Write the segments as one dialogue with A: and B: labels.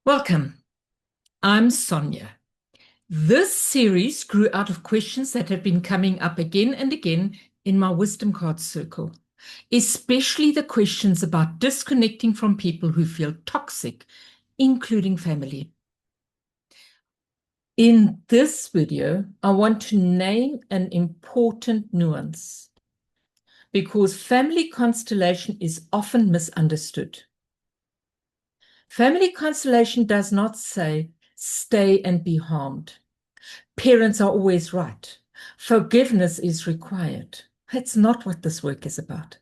A: Welcome. I'm Sonja. This series grew out of questions that have been coming up again and again in my wisdom card circle, especially the questions about disconnecting from people who feel toxic, including family. In this video, I want to name an important nuance because family constellation is often misunderstood. Family constellation does not say, stay and be harmed. Parents are always right. Forgiveness is required. That's not what this work is about.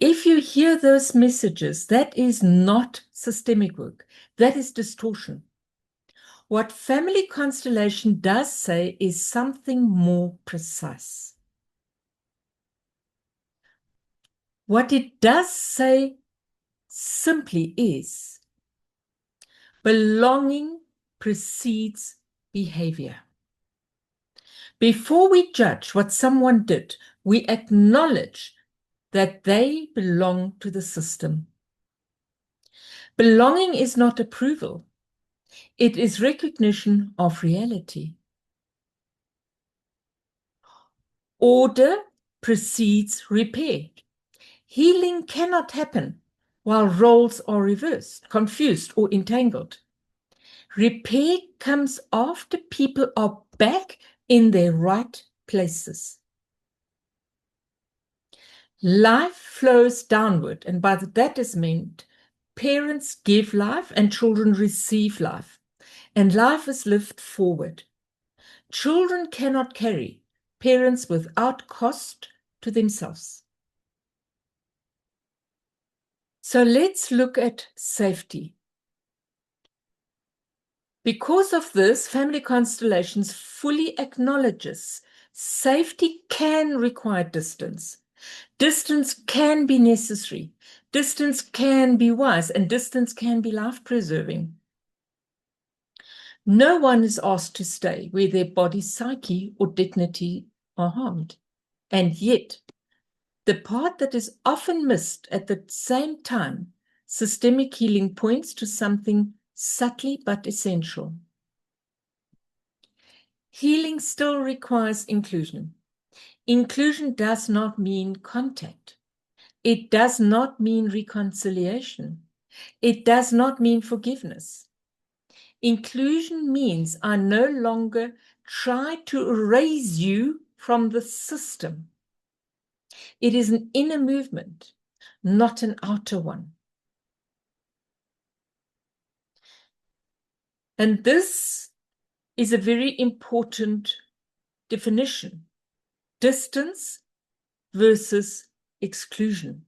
A: If you hear those messages, that is not systemic work. That is distortion. What family constellation does say is something more precise. What it does say simply is belonging precedes behavior. Before we judge what someone did, we acknowledge that they belong to the system. Belonging is not approval. It is recognition of reality. Order precedes repair. Healing cannot happen while roles are reversed, confused, or entangled. Repair comes after people are back in their right places. Life flows downward, and by that is meant parents give life and children receive life, and life is lived forward. Children cannot carry parents without cost to themselves. So let's look at safety. Because of this, family constellations fully acknowledges safety can require distance. Distance can be necessary. Distance can be wise, and distance can be life-preserving. No one is asked to stay where their body, psyche, or dignity are harmed. And yet, the part that is often missed at the same time, systemic healing points to something subtly but essential. Healing still requires inclusion. Inclusion does not mean contact. It does not mean reconciliation. It does not mean forgiveness. Inclusion means I no longer try to erase you from the system. It is an inner movement, not an outer one. And this is a very important definition. Distance versus exclusion.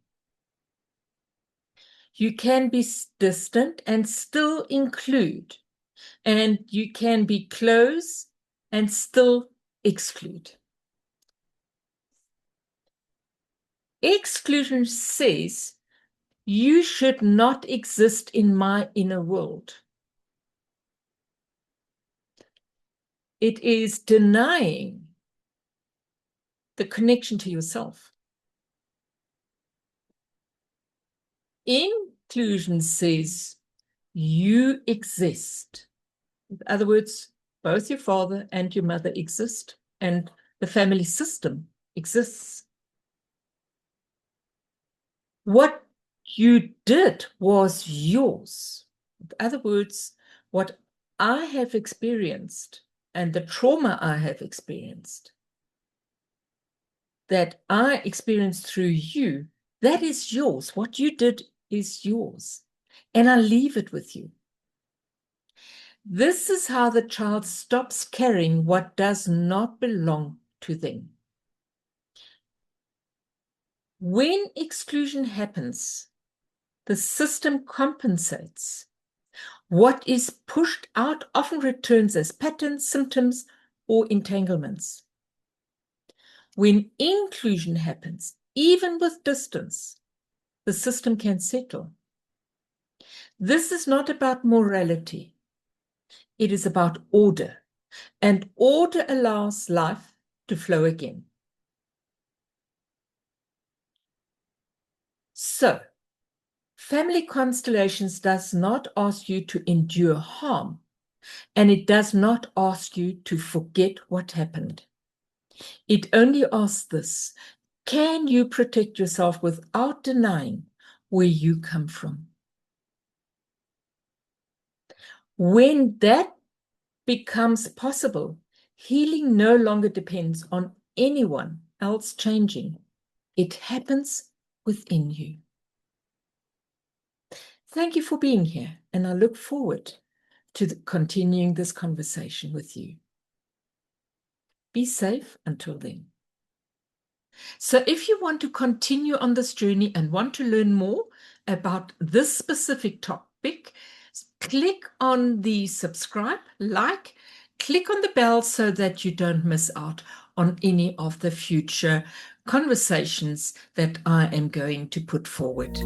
A: You can be distant and still include, and you can be close and still exclude. Exclusion says you should not exist in my inner world. It is denying the connection to yourself. Inclusion says you exist. In other words, both your father and your mother exist, and the family system exists. What you did was yours. In other words, what I have experienced and the trauma I have experienced, that I experienced through you, that is yours. What you did is yours. And I leave it with you. This is how the child stops carrying what does not belong to them. When exclusion happens, the system compensates. What is pushed out often returns as patterns, symptoms, or entanglements. When inclusion happens, even with distance, the system can settle. This is not about morality. It is about order, and order allows life to flow again. So, Family constellations does not ask you to endure harm, and it does not ask you to forget what happened. It only asks this: can you protect yourself without denying where you come from? When that becomes possible, healing no longer depends on anyone else changing. It happens within you. Thank you for being here, and I look forward to continuing this conversation with you. Be safe until then. So if you want to continue on this journey and want to learn more about this specific topic, click on the subscribe, click on the bell so that you don't miss out on any of the future conversations that I am going to put forward.